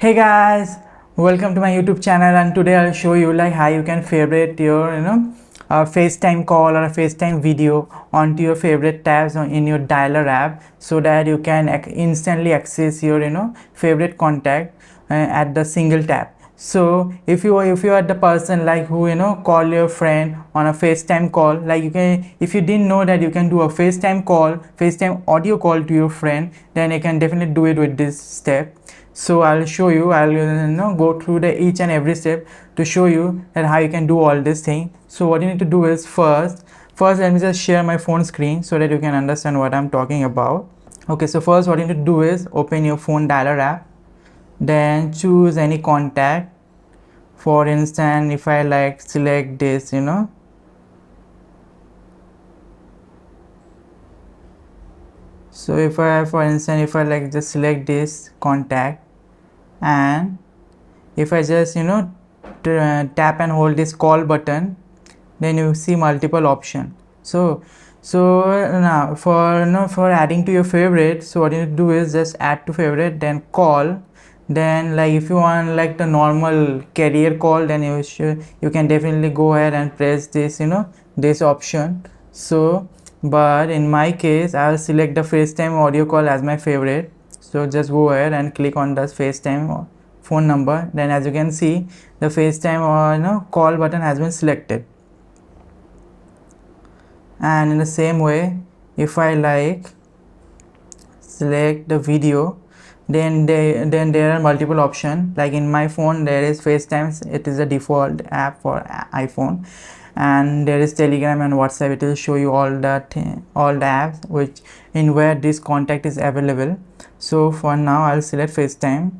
Hey guys, welcome to my YouTube channel, and today I'll show you like how you can favorite your a FaceTime call or a FaceTime video onto your favorite tabs in your dialer app, so that you can instantly access your favorite contact at the single tap. So if you are the person like who call your friend on a FaceTime call, like you can, if you didn't know that you can do a FaceTime call, FaceTime audio call to your friend, then you can definitely do it with this step. So I'll show you, I'll go through the each and every step to show you that how you can do all this thing. So what you need to do is first let me just share my phone screen so that you can understand what I'm talking about. Okay, so first what you need to do is open your phone dialer app, then choose any contact. For instance, if I like select this, so if I, for instance, if I like just select this contact, and if I just tap and hold this call button, then you see multiple option. So now for adding to your favorite, so what you need to do is just add to favorite, then call. Then like if you want like the normal carrier call, then you can definitely go ahead and press this this option. So but in my case, I'll select the FaceTime audio call as my favorite. So just go ahead and click on the FaceTime phone number. Then as you can see, the FaceTime or call button has been selected. And in the same way, if I like select the video, then there are multiple options. Like in my phone there is FaceTime, it is a default app for iPhone, and there is Telegram and WhatsApp. It will show you all the apps which in where this contact is available. So for now I'll select FaceTime,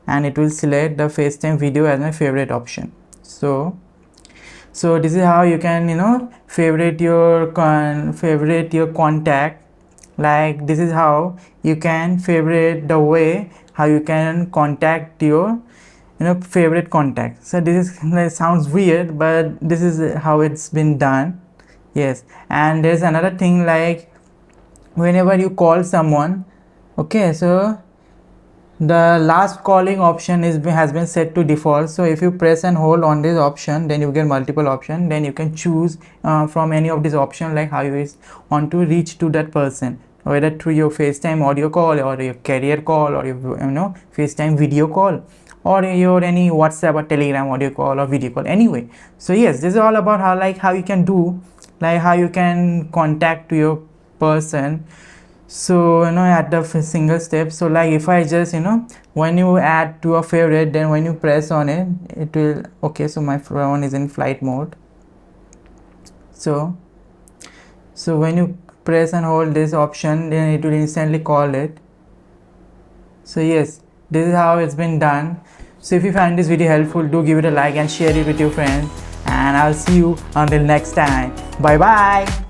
and it will select the FaceTime video as my favorite option. So this is how you can favorite your contact. Like this is how you can favorite, the way how you can contact your favorite contact. So this is like, sounds weird, but this is how it's been done. Yes, and there's another thing, like whenever you call someone, okay, so the last calling option has been set to default. So if you press and hold on this option, then you get multiple option. Then you can choose from any of these options, like how you want to reach to that person, whether through your FaceTime audio call or your carrier call or your FaceTime video call, or your any WhatsApp or Telegram audio call or video call, anyway. So yes, this is all about how you can do, like how you can contact to your person. So at the single step. So like if I just when you add to a favorite, then when you press on it, it will, okay, so my phone is in flight mode. So when you press and hold this option, then it will instantly call it. So yes, this is how it's been done. So if you find this video helpful, do give it a like and share it with your friends, and I'll see you until next time. Bye bye.